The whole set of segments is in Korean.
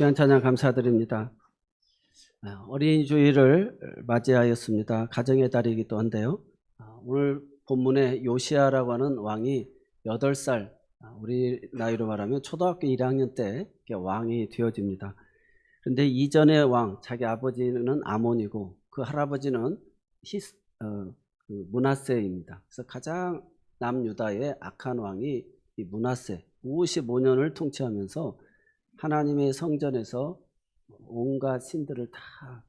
귀한 찬양 감사드립니다. 어린이 주일을 맞이하였습니다. 가정의 달이기도 한데요. 오늘 본문에 요시아라고 하는 왕이 8살, 우리 나이로 말하면 초등학교 1학년 때 왕이 되어집니다. 그런데 이전의 왕, 자기 아버지는 아몬이고 그 할아버지는 므낫세입니다. 그래서 가장 남유다의 악한 왕이 이 므낫세 55년을 통치하면서 하나님의 성전에서 온갖 신들을 다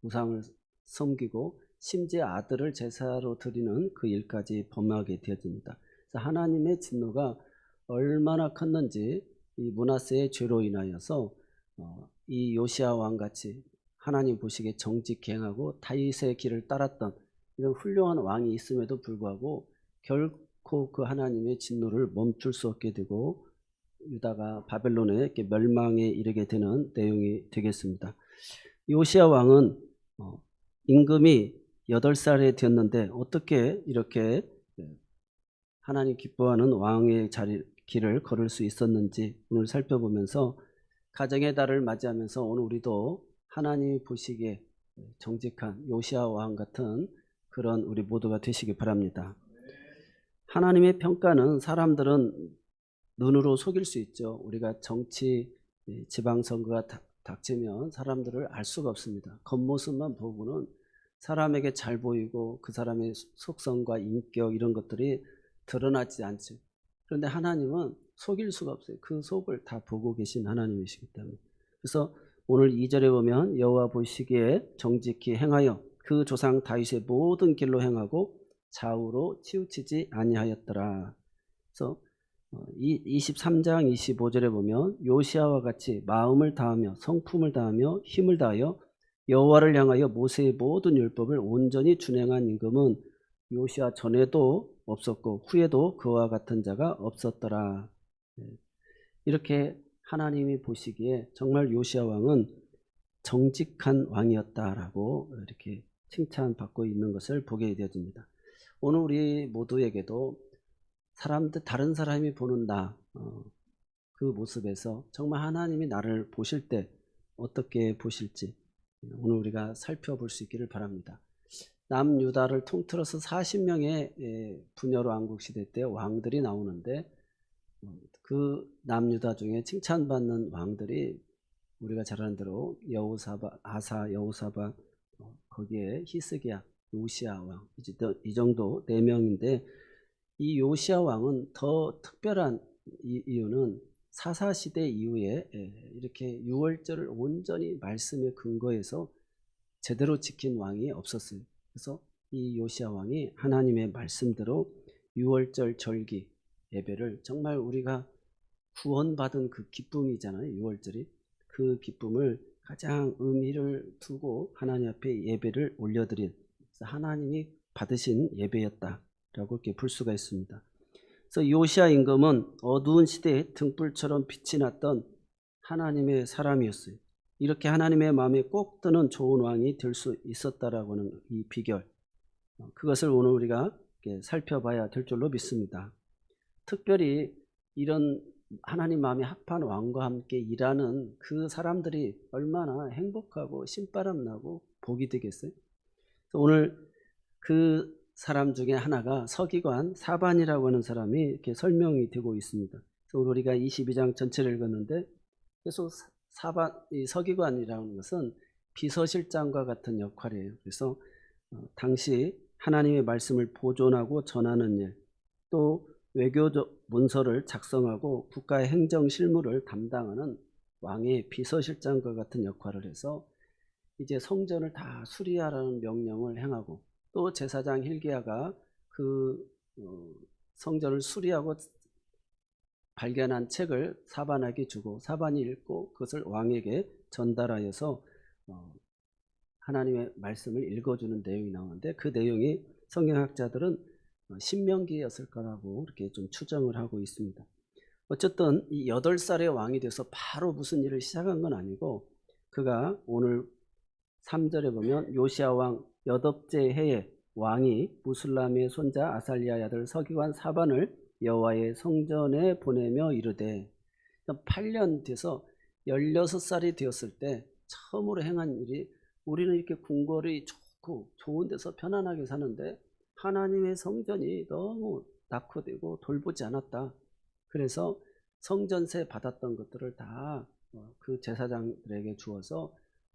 우상을 섬기고 심지어 아들을 제사로 드리는 그 일까지 범하게 되어집니다. 그래서 하나님의 진노가 얼마나 컸는지 이 므낫세의 죄로 인하여서 이 요시아 왕같이 하나님 보시기에 정직히 행하고 다윗의 길을 따랐던 이런 훌륭한 왕이 있음에도 불구하고 결코 그 하나님의 진노를 멈출 수 없게 되고 유다가 바벨론의 멸망에 이르게 되는 내용이 되겠습니다. 요시아 왕은 임금이 8살에 되었는데 어떻게 이렇게 하나님 기뻐하는 왕의 길을 걸을 수 있었는지 오늘 살펴보면서 가정의 달을 맞이하면서 오늘 우리도 하나님이 보시기에 정직한 요시아 왕 같은 그런 우리 모두가 되시기 바랍니다. 하나님의 평가는 사람들은 눈으로 속일 수 있죠. 우리가 정치, 지방선거가 닥치면 사람들을 알 수가 없습니다. 겉모습만 보고는 사람에게 잘 보이고 그 사람의 속성과 인격 이런 것들이 드러나지 않죠. 그런데 하나님은 속일 수가 없어요. 그 속을 다 보고 계신 하나님이시기 때문에. 그래서 오늘 2절에 보면 여호와 보시기에 정직히 행하여 그 조상 다윗의 모든 길로 행하고 좌우로 치우치지 아니하였더라. 그래서 23장 25절에 보면 요시아와 같이 마음을 다하며 성품을 다하며 힘을 다하여 여호와를 향하여 모세의 모든 율법을 온전히 준행한 임금은 요시아 전에도 없었고 후에도 그와 같은 자가 없었더라. 이렇게 하나님이 보시기에 정말 요시아 왕은 정직한 왕이었다라고 이렇게 칭찬받고 있는 것을 보게 되어집니다. 오늘 우리 모두에게도 다른 사람이 보는 그 모습에서 정말 하나님이 나를 보실 때 어떻게 보실지 오늘 우리가 살펴볼 수 있기를 바랍니다. 남유다를 통틀어서 40명의 분여로 왕국시대 때 왕들이 나오는데 그 남유다 중에 칭찬받는 왕들이 우리가 잘 아는 대로 여호사밧, 아사, 여호사밧, 거기에 히스기야, 요시아 왕 이 정도 4명인데 이 요시아 왕은 더 특별한 이유는 사사시대 이후에 이렇게 유월절을 온전히 말씀에 근거해서 제대로 지킨 왕이 없었어요. 그래서 이 요시아 왕이 하나님의 말씀대로 유월절 절기 예배를 정말 우리가 구원받은 그 기쁨이잖아요. 유월절이 그 기쁨을 가장 의미를 두고 하나님 앞에 예배를 올려드린 하나님이 받으신 예배였다 라고 이렇게 볼 수가 있습니다. 그래서 요시아 임금은 어두운 시대에 등불처럼 빛이 났던 하나님의 사람이었어요. 이렇게 하나님의 마음에 꼭 드는 좋은 왕이 될 수 있었다라고 하는 이 비결, 그것을 오늘 우리가 살펴봐야 될 줄로 믿습니다. 특별히 이런 하나님 마음에 합한 왕과 함께 일하는 그 사람들이 얼마나 행복하고 신바람 나고 복이 되겠어요. 그래서 오늘 그 사람 중에 하나가 서기관 사반이라고 하는 사람이 이렇게 설명이 되고 있습니다. 그래서 우리가 22장 전체를 읽었는데 계속 이 서기관이라는 것은 비서실장과 같은 역할이에요. 그래서 당시 하나님의 말씀을 보존하고 전하는 일, 또 외교적 문서를 작성하고 국가의 행정 실무를 담당하는 왕의 비서실장과 같은 역할을 해서 이제 성전을 다 수리하라는 명령을 행하고 또 제사장 hil기야가 그 성전을 수리하고 발견한 책을 사반에게 주고 사반이 읽고 그것을 왕에게 전달하여서 하나님의 말씀을 읽어주는 내용이 나오는데 그 내용이 성경학자들은 신명기였을 거라고 이렇게 좀 추정을 하고 있습니다. 어쨌든 이 8살의 왕이 돼서 바로 무슨 일을 시작한 건 아니고 그가 오늘 3절에 보면 요시아 왕 8째 해에 왕이 무술람의 손자 아살리아의 아들 서기관 사반을 여호와의 성전에 보내며 이르되 8년 돼서 16살이 되었을 때 처음으로 행한 일이, 우리는 이렇게 궁궐이 좋고 좋은 데서 편안하게 사는데 하나님의 성전이 너무 낙후되고 돌보지 않았다. 그래서 성전세 받았던 것들을 다 그 제사장들에게 주어서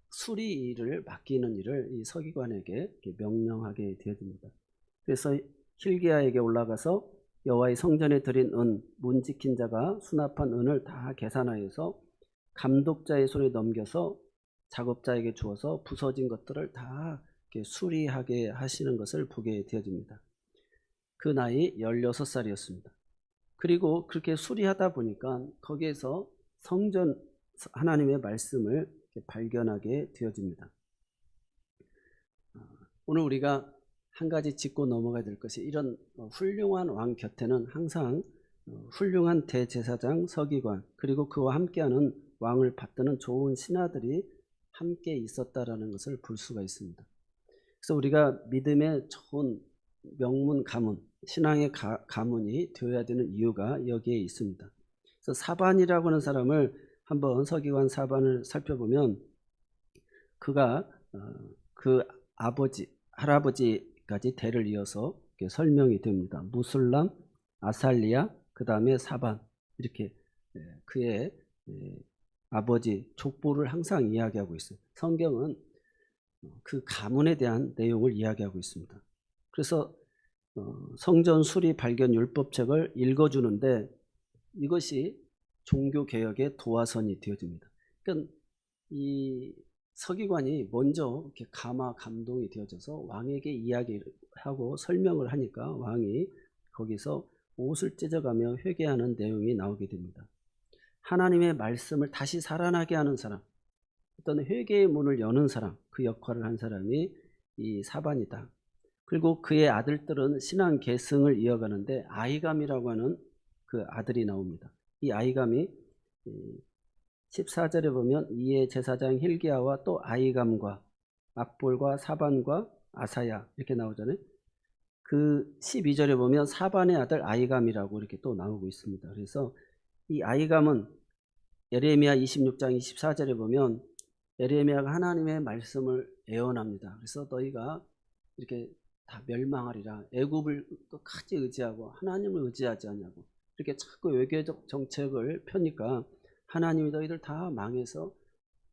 수리 일을 맡기는 일을 이 서기관에게 명령하게 되어집니다. 그래서 hil기야에게 올라가서 여호와의 성전에 드린 은, 문 지킨 자가 수납한 은을 다 계산하여서 감독자의 손에 넘겨서 작업자에게 주어서 부서진 것들을 다 이렇게 수리하게 하시는 것을 보게 되어집니다. 그 나이 16살이었습니다. 그리고 그렇게 수리하다 보니까 거기에서 성전 하나님의 말씀을 발견하게 되어집니다. 오늘 우리가 한 가지 짚고 넘어가야 될 것이, 이런 훌륭한 왕 곁에는 항상 훌륭한 대제사장, 서기관, 그리고 그와 함께하는 왕을 받드는 좋은 신하들이 함께 있었다라는 것을 볼 수가 있습니다. 그래서 우리가 믿음의 좋은 명문 가문, 신앙의 가문이 되어야 되는 이유가 여기에 있습니다. 그래서 사반이라고 하는 사람을 한번 서기관 사반을 살펴보면, 그가 그 아버지, 할아버지까지 대를 이어서 설명이 됩니다. 무술람, 아살리야, 그 다음에 사반, 이렇게 그의 아버지 족보를 항상 이야기하고 있어요. 성경은 그 가문에 대한 내용을 이야기하고 있습니다. 그래서 성전 수리 발견 율법책을 읽어주는데 이것이 종교개혁의 도화선이 되어집니다. 그러니까 이 서기관이 먼저 이렇게 감동이 되어져서 왕에게 이야기하고 설명을 하니까 왕이 거기서 옷을 찢어가며 회개하는 내용이 나오게 됩니다. 하나님의 말씀을 다시 살아나게 하는 사람, 어떤 회개의 문을 여는 사람, 그 역할을 한 사람이 이 사반이다. 그리고 그의 아들들은 신앙 계승을 이어가는데 아히감이라고 하는 그 아들이 나옵니다. 이 아히감이 14절에 보면 이에 제사장 hil기야와 또 아히감과 악볼과 사반과 아사야 이렇게 나오잖아요. 그 12절에 보면 사반의 아들 아히감이라고 이렇게 또 나오고 있습니다. 그래서 이 아히감은 예레미야 26장 24절에 보면 예레미야가 하나님의 말씀을 예언합니다. 그래서 너희가 이렇게 다 멸망하리라. 애굽을 끝까지 의지하고 하나님을 의지하지 않냐고 이렇게 자꾸 외교적 정책을 펴니까 하나님이 너희들 다 망해서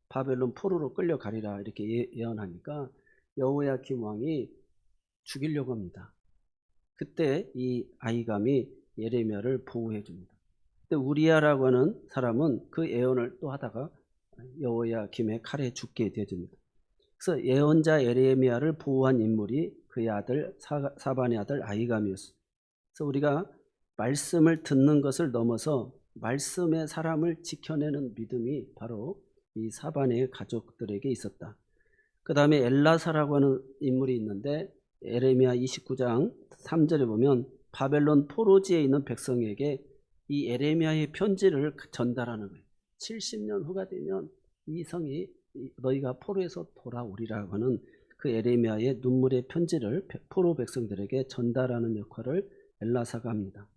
바벨론 포로로 끌려가리라 이렇게 예언하니까 여호야김 왕이 죽이려고 합니다. 그때 이 아히감이 예레미야를 보호해 줍니다. 근데 우리야라고 하는 사람은 그 예언을 또 하다가 여호야김의 칼에 죽게 되어집니다. 그래서 예언자 예레미야를 보호한 인물이 그의 아들 사반의 아들 아히감이었어요. 그래서 우리가 말씀을 듣는 것을 넘어서 말씀의 사람을 지켜내는 믿음이 바로 이 사반의 가족들에게 있었다. 그 다음에 엘라사라고 하는 인물이 있는데 예레미야 29장 3절에 보면 바벨론 포로지에 있는 백성에게 이 예레미야의 편지를 전달하는 거예요. 70년 후가 되면 이 성이 너희가 포로에서 돌아오리라고 하는 그 예레미야의 눈물의 편지를 포로 백성들에게 전달하는 역할을 엘라사가 합니다.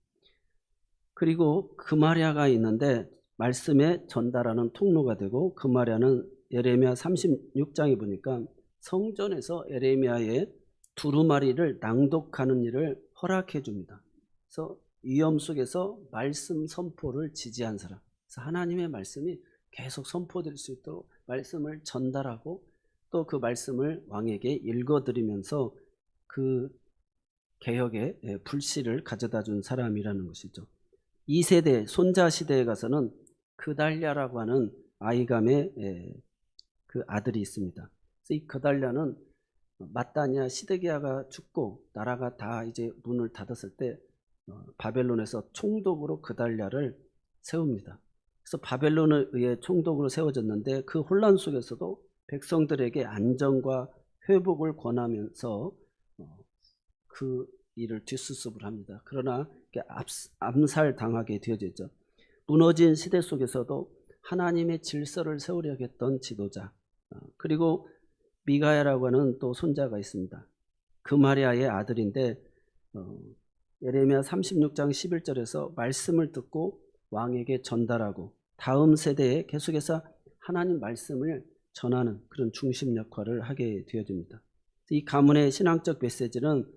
그리고 그마랴가 있는데 말씀에 전달하는 통로가 되고, 그마랴는 예레미야 36장에 보니까 성전에서 예레미야의 두루마리를 낭독하는 일을 허락해 줍니다. 그래서 위험 속에서 말씀 선포를 지지한 사람, 그래서 하나님의 말씀이 계속 선포될 수 있도록 말씀을 전달하고 또 그 말씀을 왕에게 읽어드리면서 그 개혁의 불씨를 가져다 준 사람이라는 것이죠. 2세대 손자 시대에 가서는 그달랴라고 하는 아히감의 그 아들이 있습니다. 그래서 이 그달랴는 마따냐 시드기야가 죽고 나라가 다 이제 문을 닫았을 때 바벨론에서 총독으로 그달랴를 세웁니다. 그래서 바벨론에 의해 총독으로 세워졌는데 그 혼란 속에서도 백성들에게 안정과 회복을 권하면서 그 일을 뒷수습을 합니다. 그러나 암살당하게 되어졌죠. 무너진 시대 속에서도 하나님의 질서를 세우려고 했던 지도자, 그리고 미가야라고 하는 또 손자가 있습니다. 그마랴의 아들인데 예레미야 36장 11절에서 말씀을 듣고 왕에게 전달하고 다음 세대에 계속해서 하나님 말씀을 전하는 그런 중심 역할을 하게 되어집니다. 이 가문의 신앙적 메시지는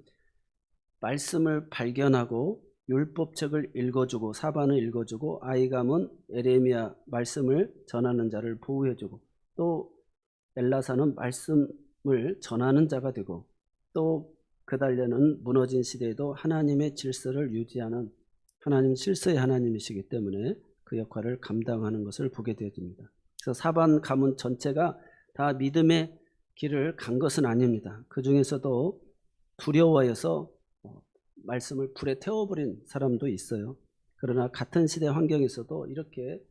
말씀을 발견하고 율법책을 읽어주고 사반을 읽어주고 아이감은 에레미야 말씀을 전하는 자를 보호해주고 또 엘라사는 말씀을 전하는 자가 되고 또 그달려는 무너진 시대에도 하나님의 질서를 유지하는 하나님 질서의 하나님이시기 때문에 그 역할을 감당하는 것을 보게 되어집니다. 그래서 사반 가문 전체가 다 믿음의 길을 간 것은 아닙니다. 그 중에서도 두려워해서 말씀을 불에 태워버린 사람도 있어요. 그러나 같은 시대 환경에서도 이렇게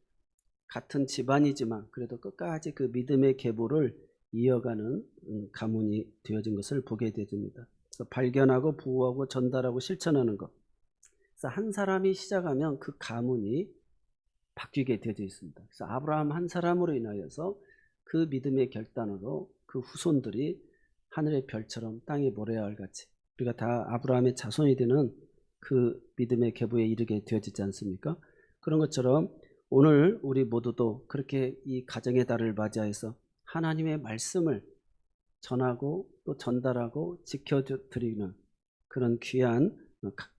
같은 집안이지만 그래도 끝까지 그 믿음의 계보를 이어가는 가문이 되어진 것을 보게 되어집니다. 그래서 발견하고 보호하고 전달하고 실천하는 것. 그래서 한 사람이 시작하면 그 가문이 바뀌게 되어져 있습니다. 그래서 아브라함 한 사람으로 인하여서 그 믿음의 결단으로 그 후손들이 하늘의 별처럼 땅의 모래알 같이 우리가 다 아브라함의 자손이 되는 그 믿음의 계보에 이르게 되어지지 않습니까? 그런 것처럼 오늘 우리 모두도 그렇게 이 가정의 달을 맞이해서 하나님의 말씀을 전하고 또 전달하고 지켜드리는 그런 귀한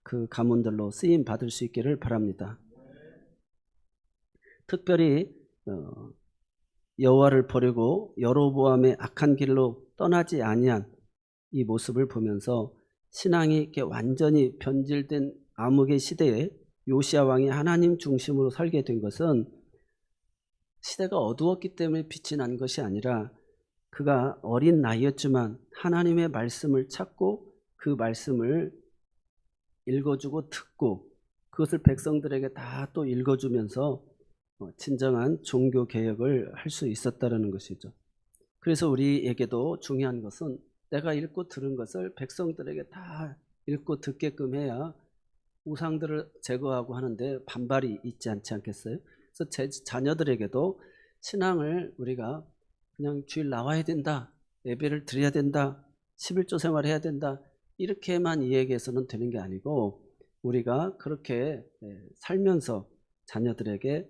그 가문들로 쓰임 받을 수 있기를 바랍니다. 특별히 여호와를 버리고 여로보암의 악한 길로 떠나지 아니한 이 모습을 보면서 신앙이 이렇게 완전히 변질된 암흑의 시대에 요시야 왕이 하나님 중심으로 살게 된 것은 시대가 어두웠기 때문에 빛이 난 것이 아니라 그가 어린 나이였지만 하나님의 말씀을 찾고 그 말씀을 읽어주고 듣고 그것을 백성들에게 다 또 읽어주면서 진정한 종교 개혁을 할 수 있었다는 것이죠. 그래서 우리에게도 중요한 것은 내가 읽고 들은 것을 백성들에게 다 읽고 듣게끔 해야 우상들을 제거하고 하는데 반발이 있지 않겠어요? 그래서 제 자녀들에게도 신앙을 우리가 그냥 주일 나와야 된다, 예배를 드려야 된다, 11조 생활해야 된다 이렇게만 이야기해서는 되는 게 아니고 우리가 그렇게 살면서 자녀들에게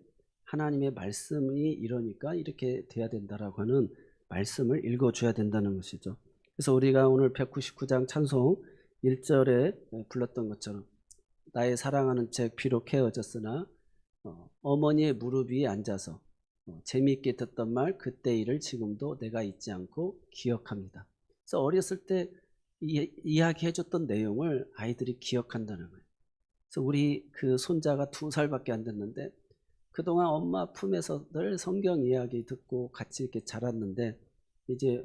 하나님의 말씀이 이러니까 이렇게 돼야 된다라고 하는 말씀을 읽어줘야 된다는 것이죠. 그래서 우리가 오늘 199장 찬송 1절에 불렀던 것처럼 나의 사랑하는 책 비록 헤어졌으나 어머니의 무릎 위에 앉아서 재미있게 듣던 말 그때 일을 지금도 내가 잊지 않고 기억합니다. 그래서 어렸을 때 이야기해줬던 내용을 아이들이 기억한다는 거예요. 그래서 우리 그 손자가 2살밖에 안 됐는데 그동안 엄마 품에서 늘 성경 이야기 듣고 같이 이렇게 자랐는데 이제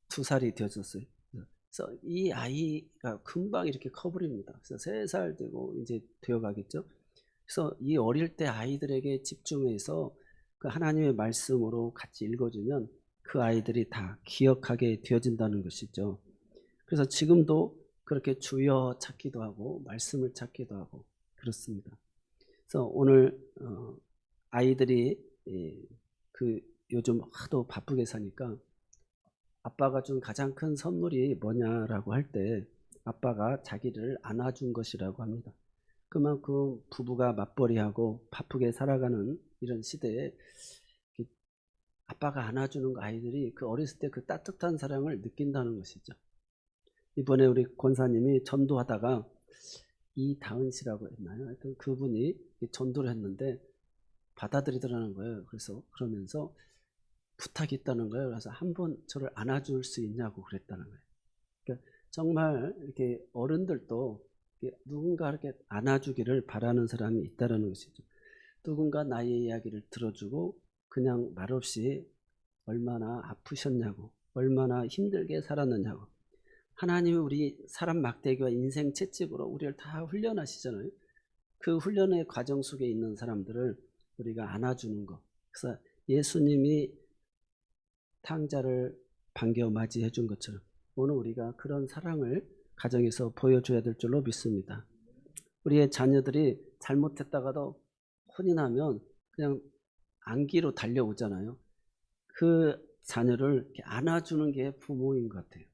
2살이 되어졌어요. 그래서 이 아이가 금방 이렇게 커버립니다. 그래서 3살 되고 이제 되어가겠죠. 그래서 이 어릴 때 아이들에게 집중해서 그 하나님의 말씀으로 같이 읽어주면 그 아이들이 다 기억하게 되어진다는 것이죠. 그래서 지금도 그렇게 주여 찾기도 하고 말씀을 찾기도 하고 그렇습니다. 그래서 오늘 아이들이 그 요즘 하도 바쁘게 사니까 아빠가 준 가장 큰 선물이 뭐냐라고 할 때 아빠가 자기를 안아준 것이라고 합니다. 그만큼 부부가 맞벌이하고 바쁘게 살아가는 이런 시대에 아빠가 안아주는 거 아이들이 그 어렸을 때 그 따뜻한 사랑을 느낀다는 것이죠. 이번에 우리 권사님이 전도하다가 이다은 씨라고 했나요? 하여튼 그분이 전도를 했는데 받아들이더라는 거예요. 그래서 그러면서 부탁이 있다는 거예요. 그래서 한번 저를 안아줄 수 있냐고 그랬다는 거예요. 그러니까 정말 이렇게 어른들도 누군가 이렇게 안아주기를 바라는 사람이 있다는 것이죠. 누군가 나의 이야기를 들어주고 그냥 말없이 얼마나 아프셨냐고 얼마나 힘들게 살았느냐고 하나님이 우리 사람 막대기와 인생 채찍으로 우리를 다 훈련하시잖아요. 그 훈련의 과정 속에 있는 사람들을 우리가 안아주는 것. 그래서 예수님이 탕자를 반겨 맞이해 준 것처럼 오늘 우리가 그런 사랑을 가정에서 보여줘야 될 줄로 믿습니다. 우리의 자녀들이 잘못했다가도 혼이 나면 그냥 안기로 달려오잖아요. 그 자녀를 이렇게 안아주는 게 부모인 것 같아요.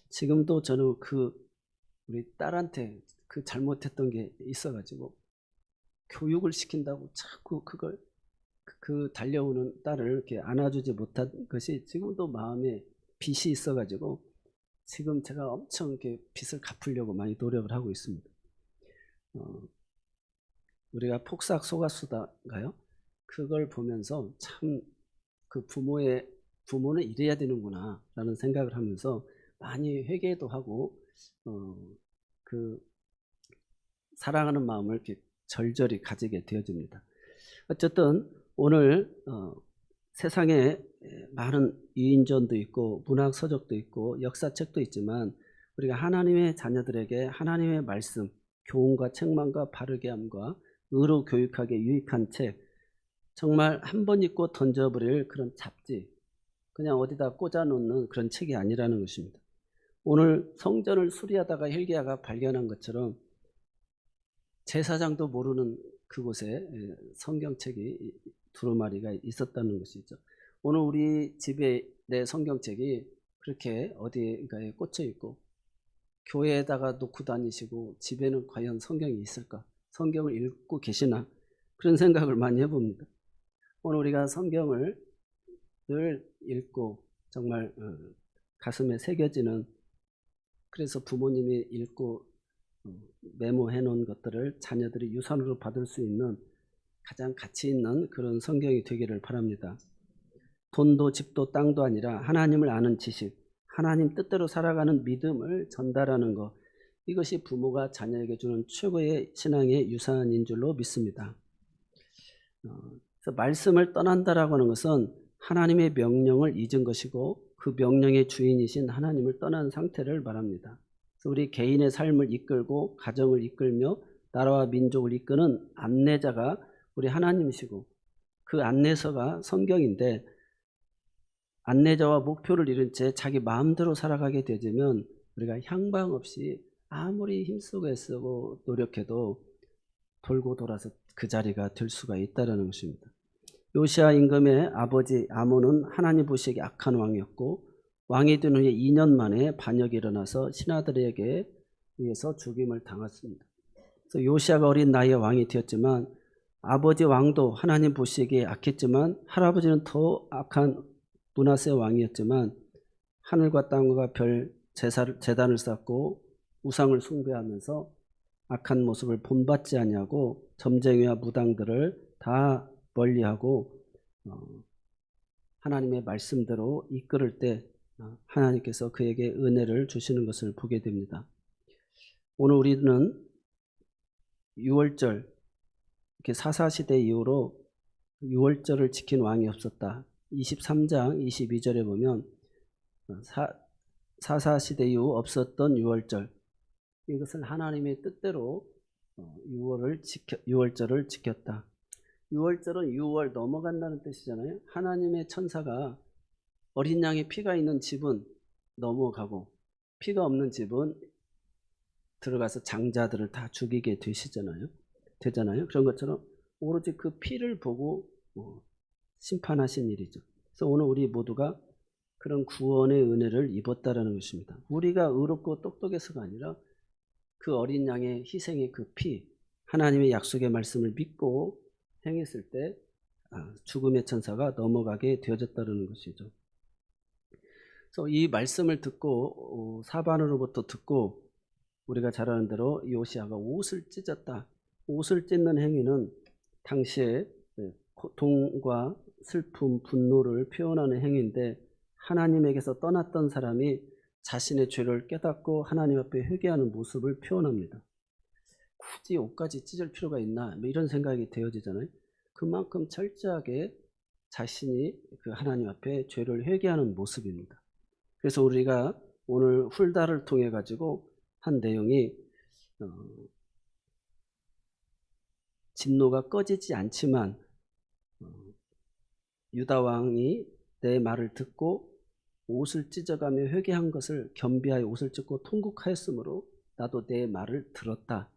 지금도 저는 우리 딸한테 그 잘못했던 게 있어가지고 교육을 시킨다고 자꾸 그걸 그 달려오는 딸을 이렇게 안아주지 못한 것이 지금도 마음에 빚이 있어가지고 지금 제가 엄청 이렇게 빚을 갚으려고 많이 노력을 하고 있습니다. 우리가 폭삭 속았수다가요? 그걸 보면서 참 그 부모는 이래야 되는구나 라는 생각을 하면서 많이 회개도 하고 그 사랑하는 마음을 이렇게 절절히 가지게 되어집니다. 어쨌든 오늘 세상에 많은 유인전도 있고 문학 서적도 있고 역사책도 있지만 우리가 하나님의 자녀들에게 하나님의 말씀, 교훈과 책망과 바르게 함과 의로 교육하기에 유익한 책, 정말 한 번 읽고 던져버릴 그런 잡지, 그냥 어디다 꽂아놓는 그런 책이 아니라는 것입니다. 오늘 성전을 수리하다가 힐기야가 발견한 것처럼 제사장도 모르는 그곳에 성경책이 두루마리가 있었다는 것이죠. 오늘 우리 집에 내 성경책이 그렇게 어디가에 꽂혀 있고 교회에다가 놓고 다니시고 집에는 과연 성경이 있을까? 성경을 읽고 계시나? 그런 생각을 많이 해봅니다. 오늘 우리가 성경을 늘 읽고 정말 가슴에 새겨지는, 그래서 부모님이 읽고 메모해 놓은 것들을 자녀들이 유산으로 받을 수 있는 가장 가치 있는 그런 성경이 되기를 바랍니다. 돈도 집도 땅도 아니라 하나님을 아는 지식, 하나님 뜻대로 살아가는 믿음을 전달하는 것, 이것이 부모가 자녀에게 주는 최고의 신앙의 유산인 줄로 믿습니다. 그래서 말씀을 떠난다라고 하는 것은 하나님의 명령을 잊은 것이고 그 명령의 주인이신 하나님을 떠난 상태를 말합니다. 그래서 우리 개인의 삶을 이끌고 가정을 이끌며 나라와 민족을 이끄는 안내자가 우리 하나님이시고 그 안내서가 성경인데, 안내자와 목표를 잃은 채 자기 마음대로 살아가게 되면 우리가 향방 없이 아무리 힘쓰고 애쓰고 노력해도 돌고 돌아서 그 자리가 될 수가 있다는 것입니다. 요시야 임금의 아버지 아몬은 하나님 보시기에 악한 왕이었고 왕이 된 후에 2년 만에 반역이 일어나서 신하들에게 의해서 죽임을 당했습니다. 그래서 요시야가 어린 나이에 왕이 되었지만 아버지 왕도 하나님 보시기에 악했지만 할아버지는 더 악한 므낫세 왕이었지만 하늘과 땅과 별 제단을 쌓고 우상을 숭배하면서 악한 모습을 본받지 아니하고 점쟁이와 무당들을 다 멀리하고 하나님의 말씀대로 이끌을 때 하나님께서 그에게 은혜를 주시는 것을 보게 됩니다. 오늘 우리는 6월절, 이렇게 사사시대 이후로 6월절을 지킨 왕이 없었다. 23장 22절에 보면 사사시대 이후 없었던 6월절, 이것은 하나님의 뜻대로 6월절을 지켰다. 6월절은 6월 넘어간다는 뜻이잖아요. 하나님의 천사가 어린 양의 피가 있는 집은 넘어가고 피가 없는 집은 들어가서 장자들을 다 죽이게 되잖아요. 그런 것처럼 오로지 그 피를 보고 심판하신 일이죠. 그래서 오늘 우리 모두가 그런 구원의 은혜를 입었다라는 것입니다. 우리가 의롭고 똑똑해서가 아니라 그 어린 양의 희생의 그 피, 하나님의 약속의 말씀을 믿고 행했을 때 죽음의 천사가 넘어가게 되어졌다는 것이죠. 그래서 이 말씀을 듣고 사반으로부터 듣고 우리가 잘 아는 대로 요시야가 옷을 찢었다. 옷을 찢는 행위는 당시에 고통과 슬픔, 분노를 표현하는 행위인데 하나님에게서 떠났던 사람이 자신의 죄를 깨닫고 하나님 앞에 회개하는 모습을 표현합니다. 굳이 옷까지 찢을 필요가 있나 이런 생각이 되어지잖아요. 그만큼 철저하게 자신이 그 하나님 앞에 죄를 회개하는 모습입니다. 그래서 우리가 오늘 훌다를 통해 가지고 한 내용이 진노가 꺼지지 않지만 유다 왕이 내 말을 듣고 옷을 찢어가며 회개한 것을 겸비하여 옷을 찢고 통곡하였으므로 나도 내 말을 들었다.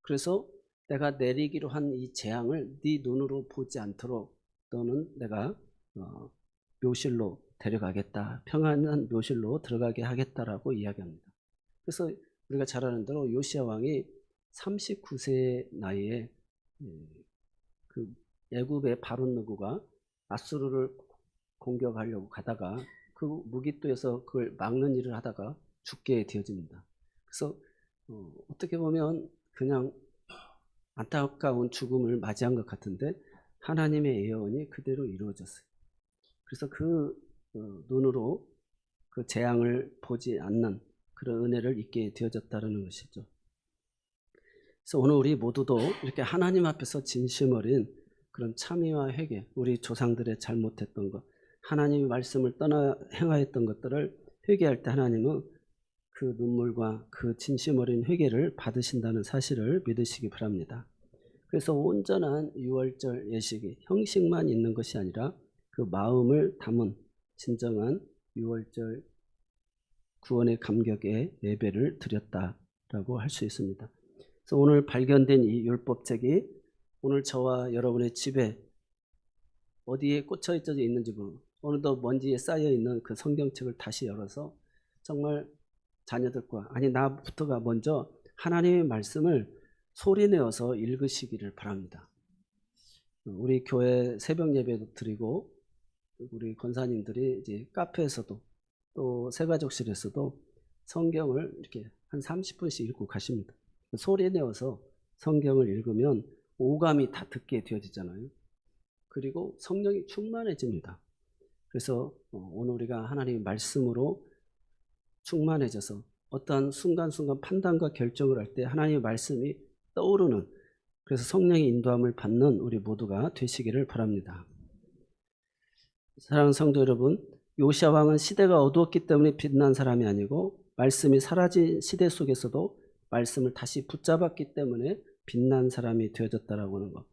그래서 내가 내리기로 한 이 재앙을 네 눈으로 보지 않도록 너는 내가 묘실로 데려가겠다. 평안한 묘실로 들어가게 하겠다라고 이야기합니다. 그래서 우리가 잘 아는 대로 요시야 왕이 39세 나이에 그 애굽의 바론 느고가 아수르를 공격하려고 가다가 그 무기토에서 그걸 막는 일을 하다가 죽게 되어집니다. 그래서 어떻게 보면 그냥 안타까운 죽음을 맞이한 것 같은데 하나님의 예언이 그대로 이루어졌어요. 그래서 그 눈으로 그 재앙을 보지 않는 그런 은혜를 입게 되어졌다는 것이죠. 그래서 오늘 우리 모두도 이렇게 하나님 앞에서 진심 어린 그런 참의와 회개, 우리 조상들의 잘못했던 것, 하나님의 말씀을 떠나 행하였던 것들을 회개할 때 하나님은 그 눈물과 그 진심 어린 회개를 받으신다는 사실을 믿으시기 바랍니다. 그래서 온전한 유월절 예식이 형식만 있는 것이 아니라 그 마음을 담은 진정한 유월절 구원의 감격의 예배를 드렸다라고 할 수 있습니다. 그래서 오늘 발견된 이 율법책이 오늘 저와 여러분의 집에 어디에 꽂혀 있는지 모르고 어느덧 먼지에 쌓여 있는 그 성경책을 다시 열어서 정말 자녀들과 나부터가 먼저 하나님의 말씀을 소리내어서 읽으시기를 바랍니다. 우리 교회 새벽 예배도 드리고 우리 권사님들이 이제 카페에서도 또 새가족실에서도 성경을 이렇게 한 30분씩 읽고 가십니다. 소리내어서 성경을 읽으면 오감이 다 듣게 되어지잖아요. 그리고 성령이 충만해집니다. 그래서 오늘 우리가 하나님의 말씀으로 충만해져서 어떠한 순간순간 판단과 결정을 할 때 하나님의 말씀이 떠오르는, 그래서 성령의 인도함을 받는 우리 모두가 되시기를 바랍니다. 사랑하는 성도 여러분, 요시야 왕은 시대가 어두웠기 때문에 빛난 사람이 아니고 말씀이 사라진 시대 속에서도 말씀을 다시 붙잡았기 때문에 빛난 사람이 되어졌다라고 하는 것.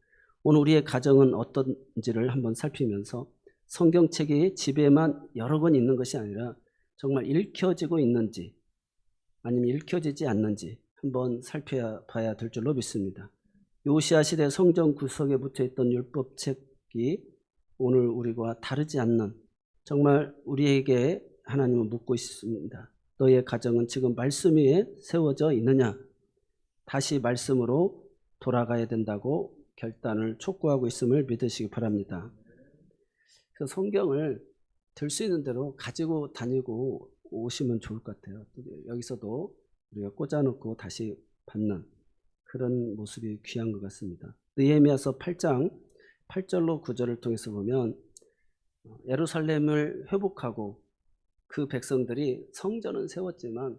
오늘 우리의 가정은 어떤지를 한번 살피면서 성경책이 집에만 여러 권 있는 것이 아니라 정말 읽혀지고 있는지 아니면 읽혀지지 않는지 한번 살펴봐야 될 줄로 믿습니다. 요시야 시대 성전 구석에 붙어있던 율법책이 오늘 우리와 다르지 않는, 정말 우리에게 하나님은 묻고 있습니다. 너의 가정은 지금 말씀 위에 세워져 있느냐? 다시 말씀으로 돌아가야 된다고 결단을 촉구하고 있음을 믿으시기 바랍니다. 그래서 성경을 들 수 있는 대로 가지고 다니고 오시면 좋을 것 같아요. 여기서도 우리가 꽂아놓고 다시 받는 그런 모습이 귀한 것 같습니다. 느헤미야서 8장 8절로 9절을 통해서 보면 예루살렘을 회복하고 그 백성들이 성전은 세웠지만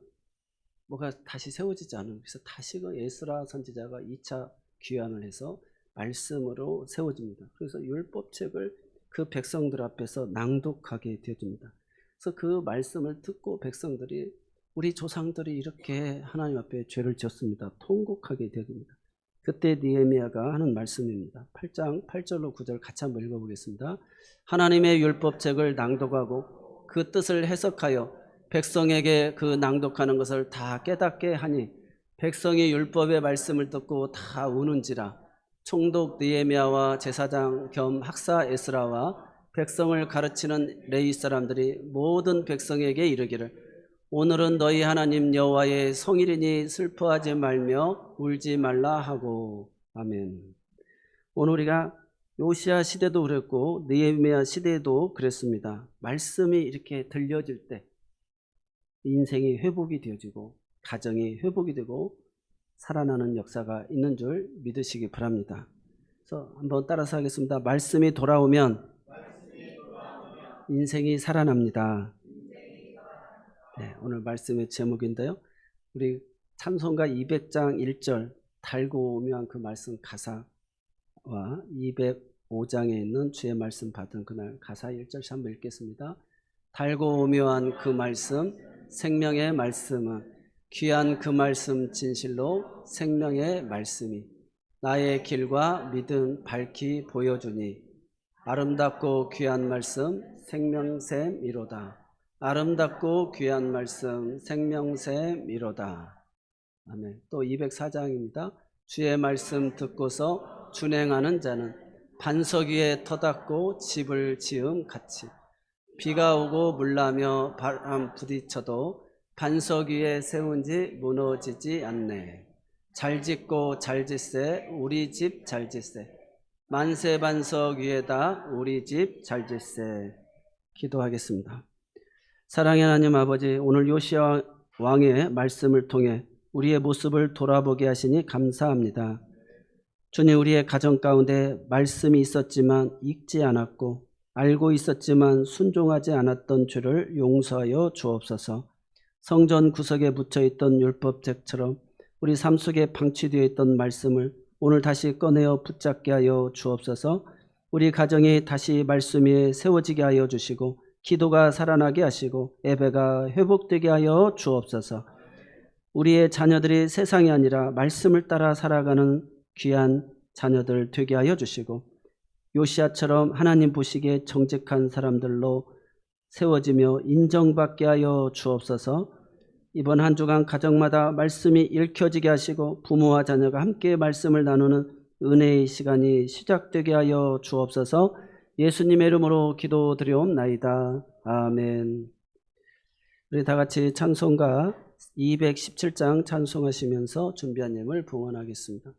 뭐가 다시 세워지지 않은, 그래서 다시금 에스라 선지자가 2차 귀환을 해서 말씀으로 세워집니다. 그래서 율법책을 그 백성들 앞에서 낭독하게 되어집니다. 그래서 그 말씀을 듣고 백성들이 우리 조상들이 이렇게 하나님 앞에 죄를 지었습니다. 통곡하게 되어집니다. 그때 느헤미야가 하는 말씀입니다. 8장 8절로 9절 같이 한번 읽어보겠습니다. 하나님의 율법책을 낭독하고 그 뜻을 해석하여 백성에게 그 낭독하는 것을 다 깨닫게 하니 백성이 율법의 말씀을 듣고 다 우는지라. 총독 느헤미야와 제사장 겸 학사 에스라와 백성을 가르치는 레위 사람들이 모든 백성에게 이르기를 오늘은 너희 하나님 여호와의 성일이니 슬퍼하지 말며 울지 말라 하고. 아멘. 오늘 우리가 요시야 시대도 그랬고 느헤미야 시대도 그랬습니다. 말씀이 이렇게 들려질 때 인생이 회복이 되어지고 가정이 회복이 되고 살아나는 역사가 있는 줄 믿으시기 바랍니다. 그래서 한번 따라서 하겠습니다. 말씀이 돌아오면 인생이 살아납니다. 네, 오늘 말씀의 제목인데요. 우리 찬송가 200장 1절 달고 오묘한 그 말씀 가사와 205장에 있는 주의 말씀 받은 그날 가사 1절씩 한번 읽겠습니다. 달고 오묘한 그 말씀 생명의 말씀은 귀한 그 말씀 진실로 생명의 말씀이 나의 길과 믿음 밝히 보여주니 아름답고 귀한 말씀 생명샘이로다. 아름답고 귀한 말씀 생명샘이로다. 아멘. 또 204장입니다. 주의 말씀 듣고서 준행하는 자는 반석 위에 터닫고 집을 지음 같이 비가 오고 물나며 바람 부딪혀도 반석 위에 세운 지 무너지지 않네. 잘 짓고 잘 짓세 우리 집 잘 짓세 만세반석 위에다 우리 집 잘질세. 기도하겠습니다. 사랑의 하나님 아버지, 오늘 요시야 왕의 말씀을 통해 우리의 모습을 돌아보게 하시니 감사합니다. 주님, 우리의 가정 가운데 말씀이 있었지만 읽지 않았고 알고 있었지만 순종하지 않았던 죄를 용서하여 주옵소서. 성전 구석에 묻혀있던 율법책처럼 우리 삶 속에 방치되어 있던 말씀을 오늘 다시 꺼내어 붙잡게 하여 주옵소서. 우리 가정이 다시 말씀 위에 세워지게 하여 주시고 기도가 살아나게 하시고 예배가 회복되게 하여 주옵소서. 우리의 자녀들이 세상이 아니라 말씀을 따라 살아가는 귀한 자녀들 되게 하여 주시고 요시야처럼 하나님 보시기에 정직한 사람들로 세워지며 인정받게 하여 주옵소서. 이번 한 주간 가정마다 말씀이 읽혀지게 하시고 부모와 자녀가 함께 말씀을 나누는 은혜의 시간이 시작되게 하여 주옵소서. 예수님의 이름으로 기도드리옵나이다. 아멘. 우리 다 같이 찬송가 217장 찬송하시면서 준비한 예물 봉헌하겠습니다.